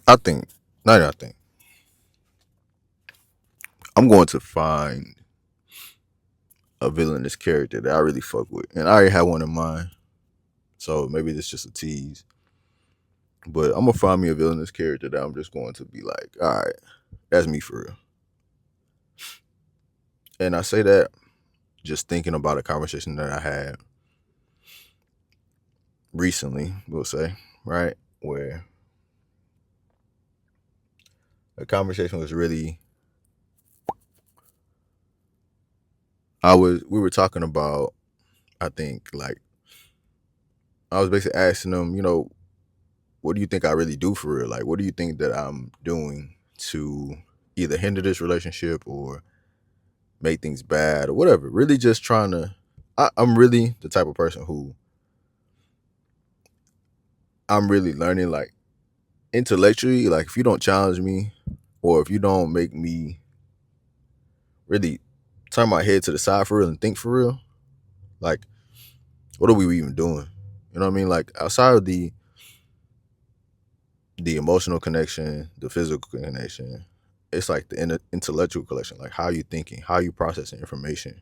I think, not I think, I'm going to find a villainous character that I really fuck with, and I already have one in mind. So maybe this is just a tease, but I'm gonna find me a villainous character that I'm just going to be like, all right, that's me for real. And I say that just thinking about a conversation that I had recently, we'll say, right, where the conversation was really, we were talking about, I think, like, I was basically asking them, what do you think I really do for real? Like, what do you think that I'm doing to either hinder this relationship or make things bad or whatever? Really just trying to, I'm really the type of person who I'm really learning, like, intellectually, like, if you don't challenge me or if you don't make me really turn my head to the side for real and think for real, like, what are we even doing? You know what I mean? Like, outside of the emotional connection, the physical connection, it's like the intellectual connection. Like, how you thinking, how you processing information.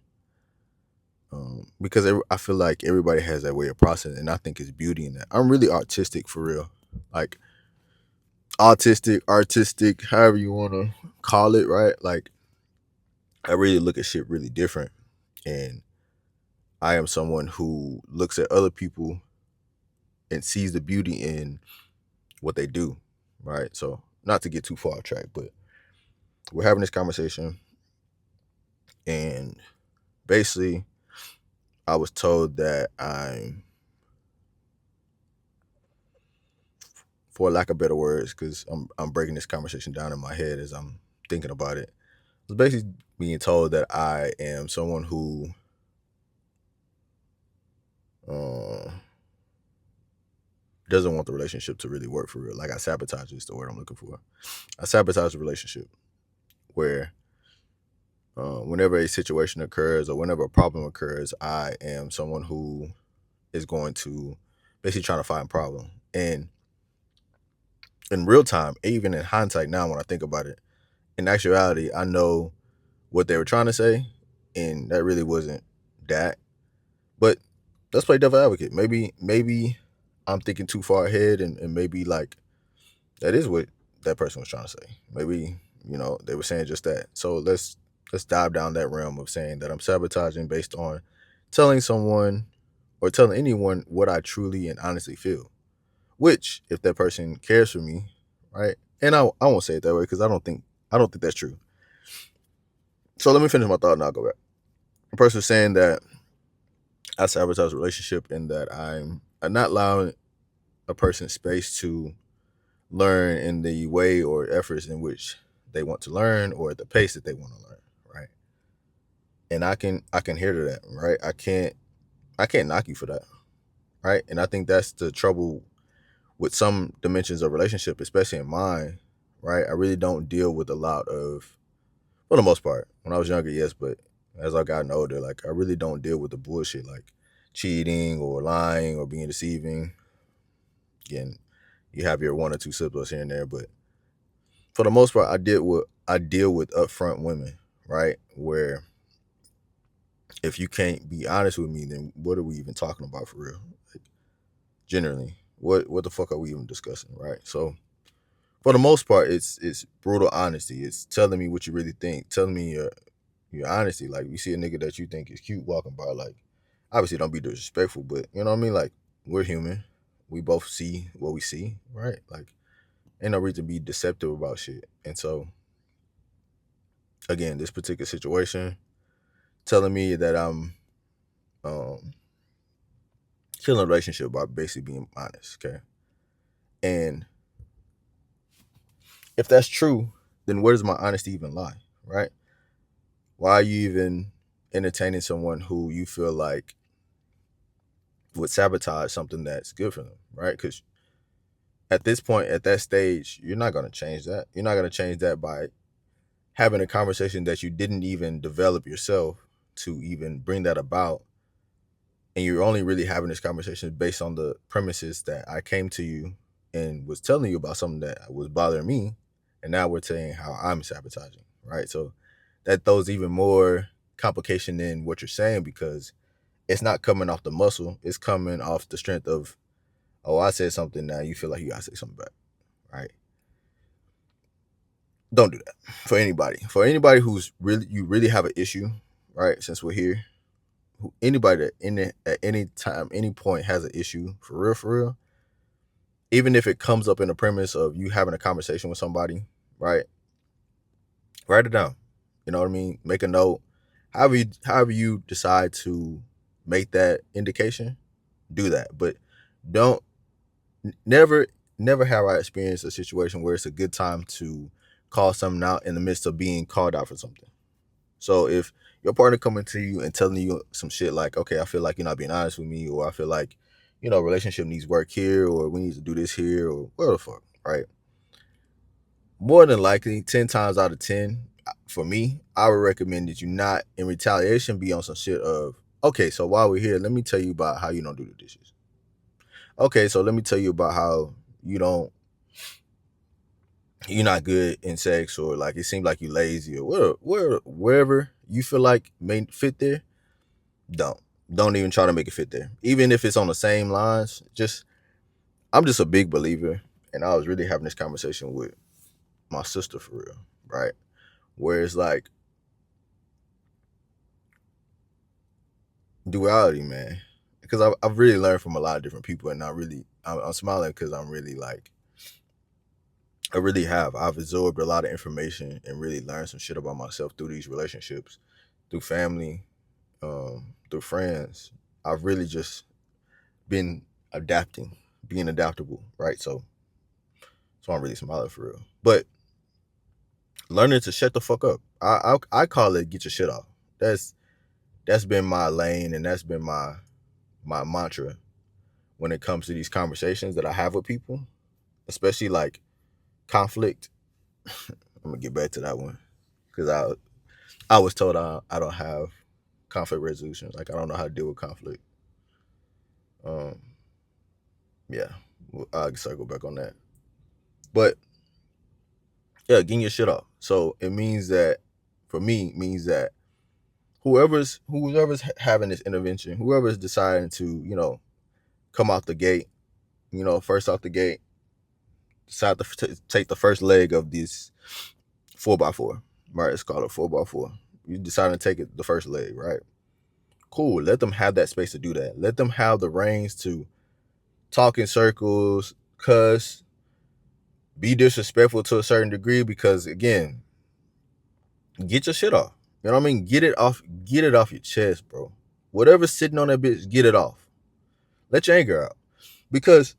Because I feel like everybody has that way of processing, and I think it's beauty in that. I'm really artistic for real, like autistic, artistic, however you want to call it, right? Like, I really look at shit really different, and I am someone who looks at other people and sees the beauty in what they do, right? So, not to get too far off track, but we're having this conversation, and basically, I was told that for lack of better words, because I'm breaking this conversation down in my head as I'm thinking about it. I was basically being told that I am someone who uh, doesn't want the relationship to really work for real. Like, I sabotage is the word I'm looking for. I sabotage the relationship where whenever a situation occurs or whenever a problem occurs, I am someone who is going to basically trying to find a problem. And in real time, even in hindsight now, when I think about it, in actuality, I know what they were trying to say, and that really wasn't that. But let's play devil advocate. Maybe I'm thinking too far ahead, and maybe like that is what that person was trying to say. Maybe they were saying just that. So let's dive down that realm of saying that I'm sabotaging based on telling someone or telling anyone what I truly and honestly feel. Which, if that person cares for me, right? And I won't say it that way because I don't think that's true. So let me finish my thought and I'll go back. The person was saying that I sabotage a relationship and that I'm not allowing a person space to learn in the way or efforts in which they want to learn or at the pace that they want to learn, right? And I can hear to that, right? I can't knock you for that, right? And I think that's the trouble with some dimensions of relationship, especially in mine, right? I really don't deal with a lot of, for the most part. When I was younger, yes, but as I've gotten older, like, I really don't deal with the bullshit like cheating or lying or being deceiving. Again, you have your one or two slips here and there, but for the most part, I deal with upfront women, right? Where if you can't be honest with me, then what are we even talking about for real? Like, generally, what the fuck are we even discussing, right? So for the most part, it's brutal honesty. It's telling me what you really think, telling me your honesty. Like, you see a nigga that you think is cute walking by, like, obviously don't be disrespectful, but you know what I mean? Like, we're human. We both see what we see, right? Like, ain't no reason to be deceptive about shit. And so, again, this particular situation telling me that I'm um killing a relationship by basically being honest, okay? And if that's true, then where does my honesty even lie, right? Why are you even entertaining someone who you feel like would sabotage something that's good for them, right? Because at this point, at that stage, you're not going to change that. You're not going to change that by having a conversation that you didn't even develop yourself to even bring that about. And you're only really having this conversation based on the premises that I came to you and was telling you about something that was bothering me, and now we're saying how I'm sabotaging, right? So that throws even more complication in what you're saying, because it's not coming off the muscle, it's coming off the strength of, oh, I said something, now you feel like you gotta say something back, right? Don't do that for anybody. For anybody who's really, you really have an issue, right? Since we're here, anybody that in it at any time, any point has an issue, for real, even if it comes up in the premise of you having a conversation with somebody, right? Write it down. You know what I mean? Make a note. However you decide to make that indication, do that. But don't never never have I experienced a situation where it's a good time to call something out in the midst of being called out for something. So if your partner coming to you and telling you some shit like, okay, I feel like you're not being honest with me, or I feel like, relationship needs work here, or we need to do this here, or whatever the fuck, right? More than likely, 10 times out of 10, for me, I would recommend that you not, in retaliation, be on some shit of, okay, so while we're here, let me tell you about how you don't do the dishes. Okay, so let me tell you about how you don't, you're not good in sex, or like it seems like you lazy, or wherever you feel like may fit there. Don't. Don't even try to make it fit there. Even if it's on the same lines, I'm just a big believer, and I was really having this conversation with my sister for real, right? Where it's like duality, man. Because I've really learned from a lot of different people, and I'm smiling because I'm really like, I really have. I've absorbed a lot of information and really learned some shit about myself through these relationships, through family, through friends. I've really just been adapting, being adaptable, right? So I'm really smiling for real. But learning to shut the fuck up. I call it get your shit off. That's been my lane, and that's been my mantra when it comes to these conversations that I have with people, especially like conflict. I'm gonna get back to that one because I was told I don't have conflict resolution. Like I don't know how to deal with conflict. Um, yeah, I'll circle back on that. But yeah, getting your shit off. So it means that, for me, it means that whoever's having this intervention, whoever's deciding to, come out the gate, first out the gate, decide to take the first leg of this 4x4, right? It's called a 4x4. You decide to take it the first leg, right? Cool. Let them have that space to do that. Let them have the reins to talk in circles, cuss, be disrespectful to a certain degree, because again, get your shit off. You know what I mean? Get it off your chest, bro. Whatever's sitting on that bitch, get it off. Let your anger out. Because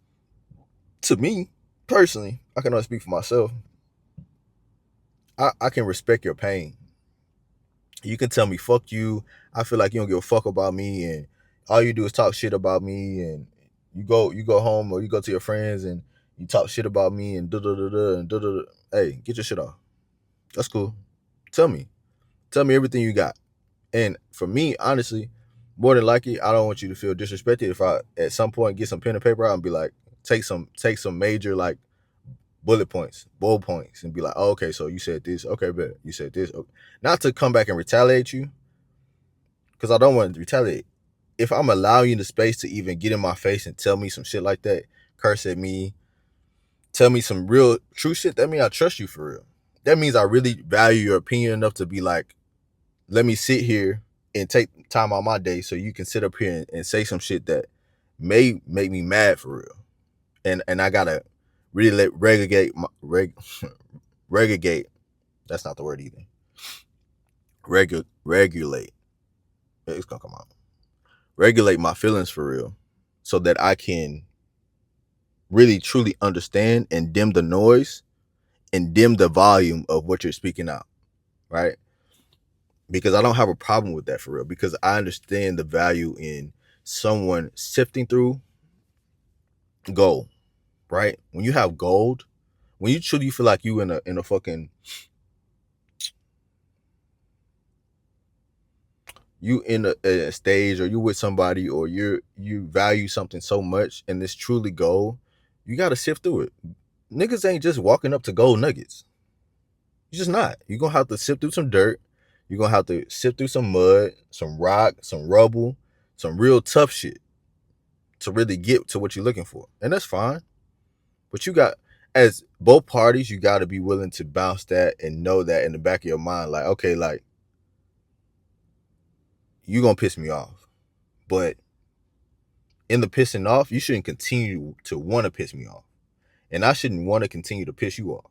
to me, personally, I can only speak for myself. I can respect your pain. You can tell me fuck you. I feel like you don't give a fuck about me, and all you do is talk shit about me, and you go home or you go to your friends and you talk shit about me and da da da da and da da da. Hey, get your shit off. That's cool. Tell me. Tell me everything you got. And for me, honestly, more than likely, I don't want you to feel disrespected if I at some point get some pen and paper out and be like, take some major like bullet points, bold points, and be like, oh, okay, so you said this, okay, bet you said this. Okay. Not to come back and retaliate you, because I don't want to retaliate. If I'm allowing you the space to even get in my face and tell me some shit like that, curse at me, tell me some real true shit, that means I trust you for real. That means I really value your opinion enough to be like, let me sit here and take time out my day so you can sit up here and say some shit that may make me mad for real. And I gotta really regulate. That's not the word either. Regulate. It's gonna come out. Regulate my feelings for real, so that I can really truly understand and dim the noise and dim the volume of what you're speaking out, right? Because I don't have a problem with that for real. Because I understand the value in someone sifting through gold, right? When you have gold, when you truly feel like you in a fucking, you in a stage, or you with somebody, or you value something so much and it's truly gold, You gotta sift through it. Niggas ain't just walking up to gold nuggets. You're just not. You're gonna have to sift through some dirt. You're gonna have to sift through some mud, some rock, some rubble, some real tough shit to really get to what you're looking for. And that's fine. But you got, as both parties, you got to be willing to bounce that and know that in the back of your mind, like, okay, like, you gonna piss me off. But in the pissing off, you shouldn't continue to want to piss me off. And I shouldn't want to continue to piss you off.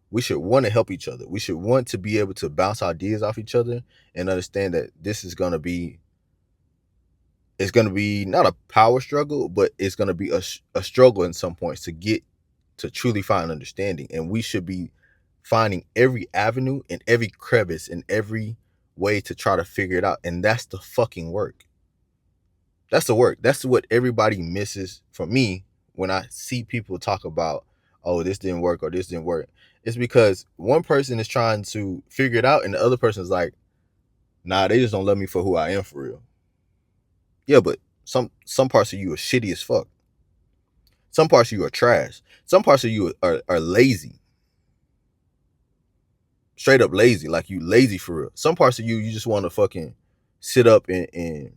We should want to help each other. We should want to be able to bounce ideas off each other and understand that this is going to be, it's going to be not a power struggle, but it's going to be a struggle in some points to get to truly find understanding. And we should be finding every avenue and every crevice and every way to try to figure it out. And that's the fucking work. That's the work. That's what everybody misses from me when I see people talk about, oh, this didn't work or this didn't work. It's because one person is trying to figure it out and the other person is like, nah, they just don't love me for who I am for real. Yeah, but some parts of you are shitty as fuck. Some parts of you are trash. Some parts of you are lazy. Straight up lazy. Like you lazy for real. Some parts of you just want to fucking sit up and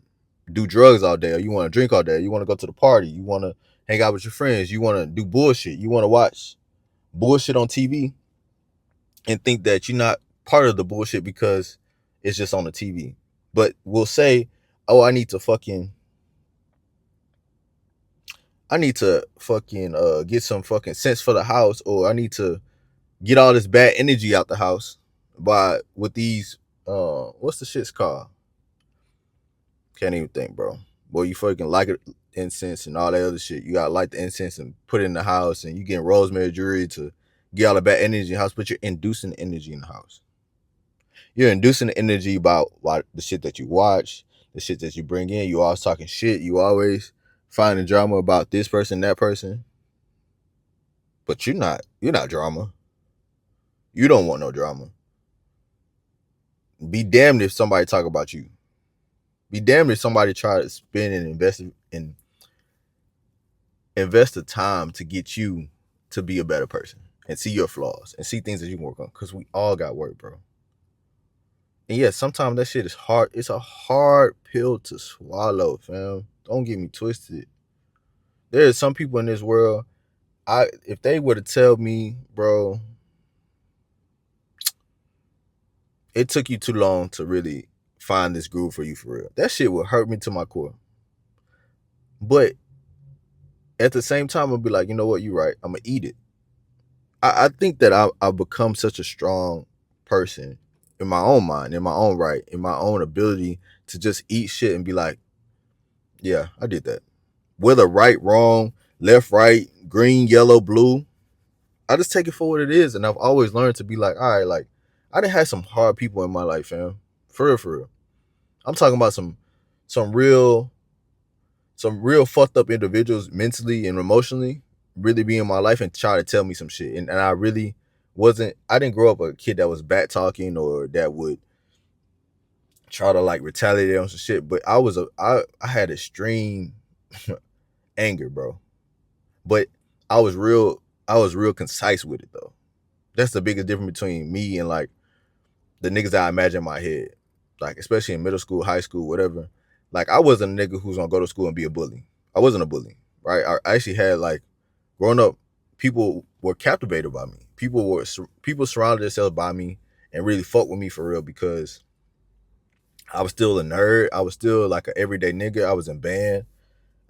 do drugs all day, or you want to drink all day, you want to go to the party, you want to hang out with your friends, you want to do bullshit, you want to watch bullshit on TV and think that you're not part of the bullshit because it's just on the TV. But we'll say, oh, I need to fucking get some fucking sense for the house, or I need to get all this bad energy out the house by with these what's the shit's called? Can't even think, bro. Boy, you fucking like it, incense and all that other shit. You gotta light the incense and put it in the house, and you getting rosemary jewelry to get all the bad energy in the house, but you're inducing energy in the house. You're inducing the energy about the shit that you watch, the shit that you bring in. You always talking shit. You always finding drama about this person, that person. But you're not drama. You don't want no drama. Be damned if somebody talk about you. Be damned if somebody try to spend and invest the time to get you to be a better person and see your flaws and see things that you can work on. Because we all got work, bro. And yeah, sometimes that shit is hard. It's a hard pill to swallow, fam. Don't get me twisted. There are some people in this world, if they were to tell me, bro, it took you too long to really find this groove for you for real, that shit would hurt me to my core. But at the same time, I'll be like, you know what, you're right. I'm gonna eat it. I think that I've become such a strong person in my own mind, in my own right, in my own ability to just eat shit and be like, yeah, I did that. Whether right, wrong, left, right, green, yellow, blue, I just take it for what it is. And I've always learned to be like, all right, like, I done had some hard people in my life, fam. For real, for real. I'm talking about some real fucked up individuals mentally and emotionally really be in my life and try to tell me some shit. And I really I didn't grow up a kid that was back talking or that would try to like retaliate on some shit. But I had extreme anger, bro. But I was real concise with it though. That's the biggest difference between me and like the niggas that I imagine in my head. Like especially in middle school, high school, whatever. Like I wasn't a nigga who's gonna go to school and be a bully. I wasn't a bully, right? I actually had like growing up, people were captivated by me. People surrounded themselves by me and really fucked with me for real because I was still a nerd. I was still like an everyday nigga. I was in band.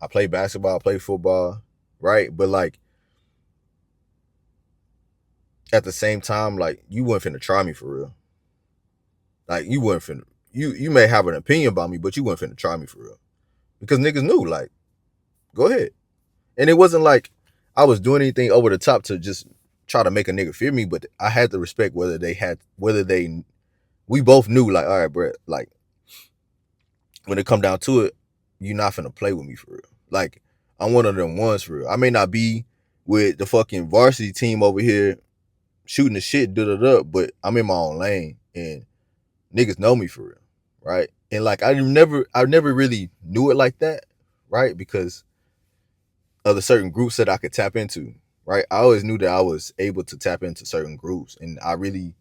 I played basketball. I played football, right? But like at the same time, like you weren't finna try me for real. Like you weren't finna. You may have an opinion about me, but you weren't finna try me for real because niggas knew. Like, go ahead. And it wasn't like I was doing anything over the top to just try to make a nigga fear me, but I had to respect we both knew like, all right, bro, like when it come down to it, you're not finna play with me for real. Like I'm one of them ones for real. I may not be with the fucking varsity team over here shooting the shit, but I'm in my own lane and niggas know me for real, right? And like I never really knew it like that, right? Because of the certain groups that I could tap into, right? I always knew that I was able to tap into certain groups, and I really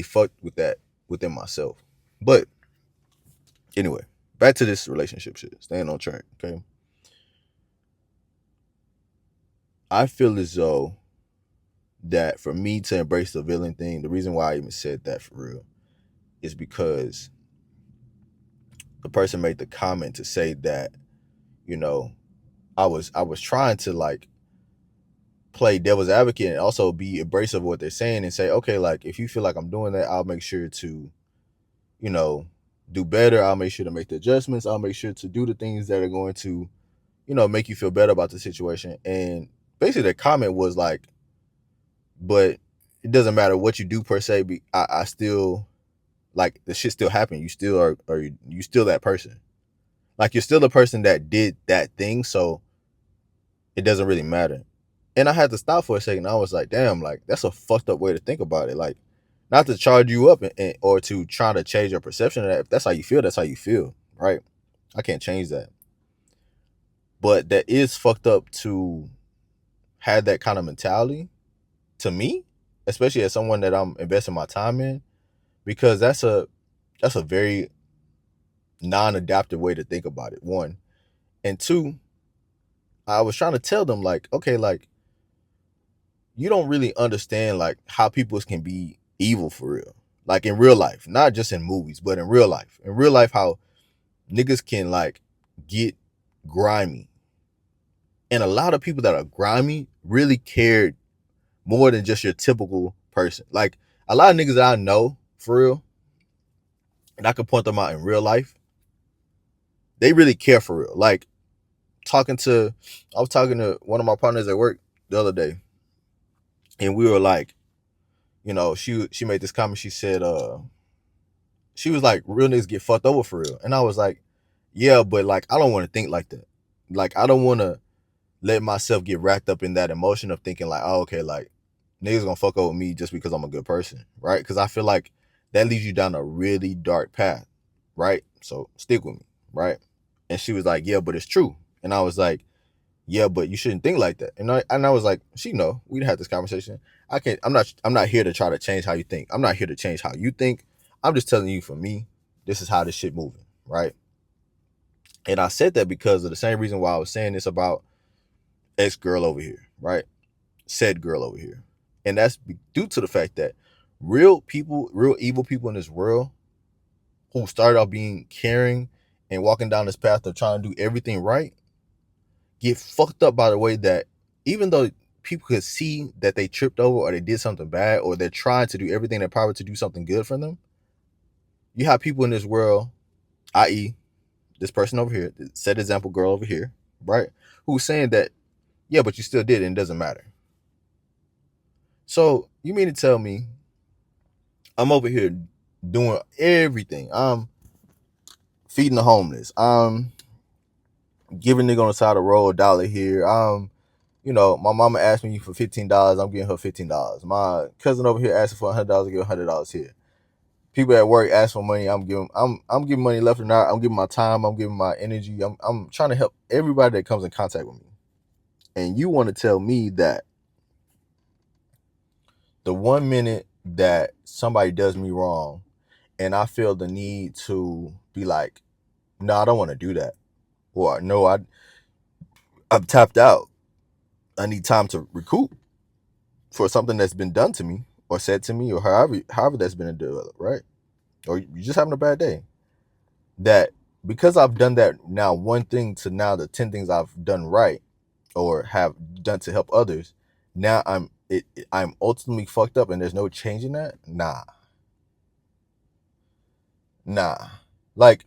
fucked with that within myself. But anyway, back to this relationship shit. Staying on track, okay? I feel as though that for me to embrace the villain thing, the reason why I even said that for real is because the person made the comment to say that, you know, I was trying to like play devil's advocate and also be abrasive of what they're saying and say, okay, like if you feel like I'm doing that, I'll make sure to, you know, do better. I'll make sure to make the adjustments. I'll make sure to do the things that are going to, you know, make you feel better about the situation. And basically the comment was like, but it doesn't matter what you do per se. I still like the shit still happened. You still are you still that person. Like you're still the person that did that thing. So it doesn't really matter. And I had to stop for a second. I was like, damn, like that's a fucked up way to think about it. Like, not to charge you up or to try to change your perception of that. If that's how you feel, that's how you feel, right? I can't change that. But that is fucked up to have that kind of mentality to me, especially as someone that I'm investing my time in, because that's a very non-adaptive way to think about it. One. And two, I was trying to tell them like, okay, like you don't really understand like how people can be evil for real. Like in real life, not just in movies, but in real life. In real life, how niggas can like get grimy. And a lot of people that are grimy really cared more than just your typical person. Like a lot of niggas that I know for real, and I can point them out in real life, they really care for real. Like I was talking to one of my partners at work the other day, and we were like, you know, she made this comment. She said, she was like, real niggas get fucked over for real. And I was like, yeah, but like, I don't want to think like that. Like, I don't want to let myself get wrapped up in that emotion of thinking like, oh, okay, like niggas gonna fuck over me just because I'm a good person, right? Because I feel like that leads you down a really dark path, right? So stick with me, right? And she was like, yeah, but it's true. And I was like, yeah, but you shouldn't think like that. And I was like, she know, we'd had this conversation. I'm not here to try to change how you think. I'm not here to change how you think. I'm just telling you for me, this is how this shit moving, right? And I said that because of the same reason why I was saying this about X girl over here, right? Said girl over here. And that's due to the fact that real people, real evil people in this world who started off being caring and walking down this path of trying to do everything right get fucked up by the way that even though people could see that they tripped over or they did something bad or they're trying to do everything in their power to do something good for them, you have people in this world, i.e., this person over here, set example girl over here, right, who's saying that, yeah, but you still did it and it doesn't matter. So you mean to tell me I'm over here doing everything? I'm feeding the homeless. I'm giving nigga on the side of the road $1 here. You know, my mama asked me for $15. I'm giving her $15. My cousin over here asked for $100. I give $100 here. People at work ask for money. I'm giving money left and right. I'm giving my time. I'm giving my energy. I'm trying to help everybody that comes in contact with me. And you want to tell me that the 1 minute that somebody does me wrong, and I feel the need to be like, no, I don't want to do that, or no, I'm tapped out. I need time to recoup for something that's been done to me or said to me or however that's been developed, right? Or you're just having a bad day. That because I've done that now one thing to now the 10 things I've done right or have done to help others, now I'm ultimately fucked up and there's no changing that. Nah. Like,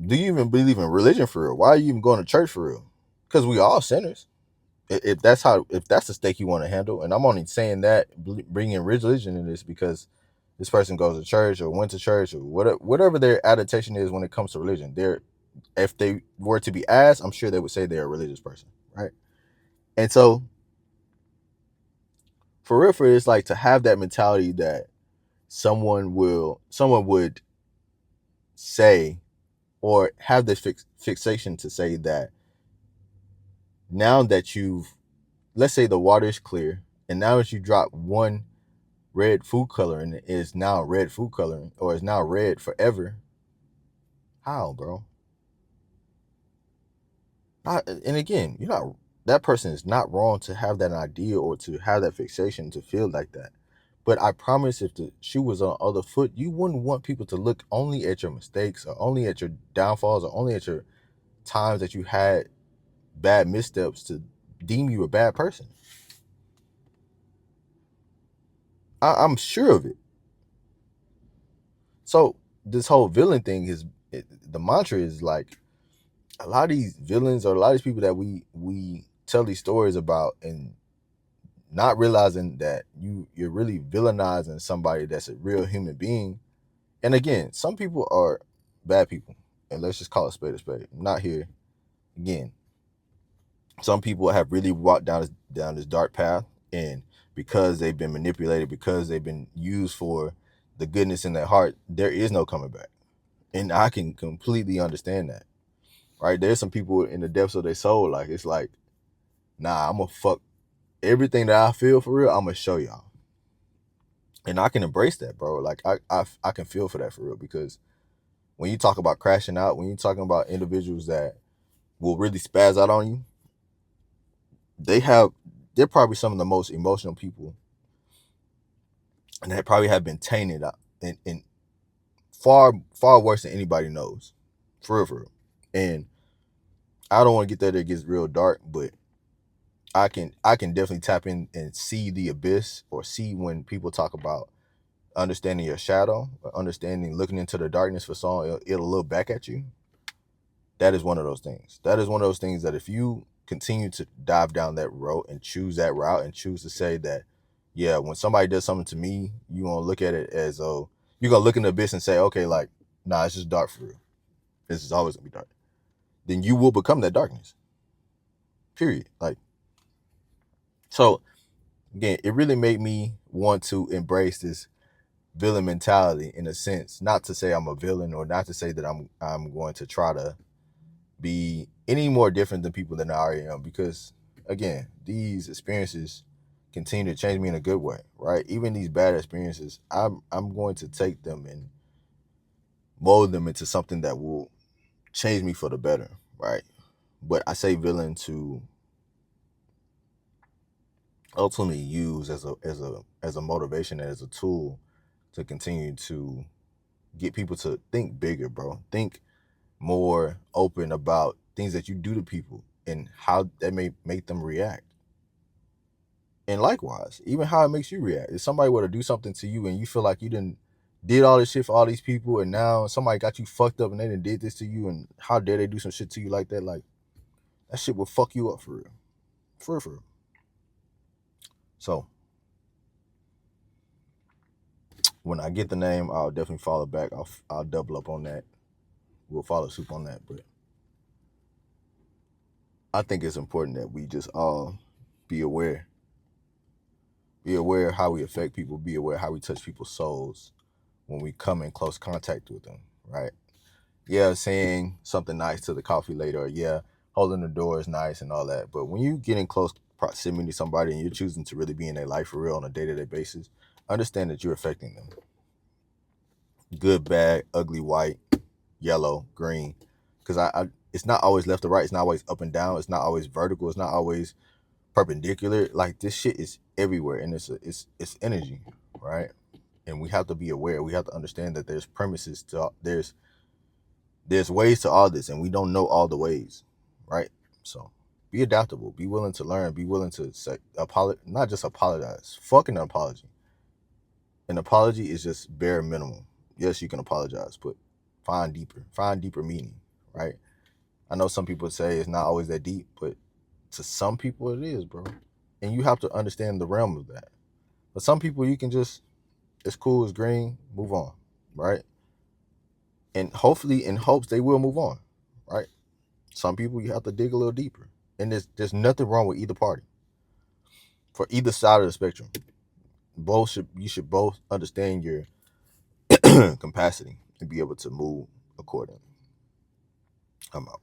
do you even believe in religion for real? Why are you even going to church for real? Because we all sinners. If that's the stake you want to handle, and I'm only saying that bringing religion in this because this person goes to church or went to church or whatever their adaptation is when it comes to religion. If they were to be asked, I'm sure they would say they're a religious person, right? And so for real, it's like to have that mentality that someone would say or have this fixation to say that now that let's say the water is clear, and now that you drop one red food coloring, it is now red food coloring, or is now red forever. How, bro? And again, you're not, that person is not wrong to have that idea or to have that fixation to feel like that. But I promise, if the shoe was on the other foot, you wouldn't want people to look only at your mistakes, or only at your downfalls, or only at your times that you had bad missteps to deem you a bad person. I'm sure of it. So this whole villain thing the mantra is like, a lot of these villains, or a lot of these people that we tell these stories about, and not realizing that you're really villainizing somebody that's a real human being. And again, some people are bad people, and let's just call it spade a spade. I'm not here again. Some people have really walked down this dark path, and because they've been manipulated, because they've been used for the goodness in their heart, there is no coming back. And I can completely understand that. Right? There's some people in the depths of their soul, like, it's like, nah, I'm gonna fuck everything that I feel for real, I'm gonna show y'all. And I can embrace that, bro. Like, I can feel for that for real, because when you talk about crashing out, when you're talking about individuals that will really spaz out on you, they're probably some of the most emotional people, and they probably have been tainted out in far worse than anybody knows, for real. And I don't want to get there. It gets real dark, but I can definitely tap in and see the abyss, or see when people talk about understanding your shadow, or understanding, looking into the darkness for so long, it'll look back at you. That is one of those things. That is one of those things that if you continue to dive down that road and choose that route, and choose to say that, yeah, when somebody does something to me, you gonna look at it as though you're gonna look in the abyss and say, okay, like, nah, it's just dark for real. This is always gonna be dark. Then you will become that darkness. Period. Like, so again, it really made me want to embrace this villain mentality, in a sense. Not to say I'm a villain, or not to say that I'm going to try to be any more different than people than I already am, because again, these experiences continue to change me in a good way, right? Even these bad experiences, I'm going to take them and mold them into something that will change me for the better, right? But I say villain to ultimately use as a motivation, as a tool to continue to get people to think bigger, bro. Think more open about things that you do to people, and how that may make them react. And likewise, even how it makes you react. If somebody were to do something to you, and you feel like you did all this shit for all these people, and now somebody got you fucked up, and they done did this to you, and how dare they do some shit to you like that? Like, that shit will fuck you up for real. For real. So when I get the name, I'll definitely follow back. I'll double up on that. We'll follow soup on that. But I think it's important that we just all be aware. Be aware of how we affect people. Be aware of how we touch people's souls when we come in close contact with them, right? Yeah, saying something nice to the coffee lady, or yeah, holding the door is nice and all that. But when you get in close proximity to somebody, and you're choosing to really be in their life for real on a day-to-day basis, understand that you're affecting them. Good, bad, ugly, white, yellow, green. Because it's not always left or right. It's not always up and down. It's not always vertical. It's not always perpendicular. Like, this shit is everywhere, and it's energy, right? And we have to be aware. We have to understand that there's premises to there's ways to all this, and we don't know all the ways, right? So be adaptable. Be willing to learn. Be willing to say not just apologize. Fucking an apology. An apology is just bare minimum. Yes, you can apologize, but find deeper meaning, right? I know some people say it's not always that deep, but to some people it is, bro. And you have to understand the realm of that. But some people, you can just, it's cool, it's green, move on, right? And hopefully, in hopes, they will move on, right? Some people, you have to dig a little deeper. And there's nothing wrong with either party, for either side of the spectrum. You should both understand your capacity and be able to move accordingly. I'm out.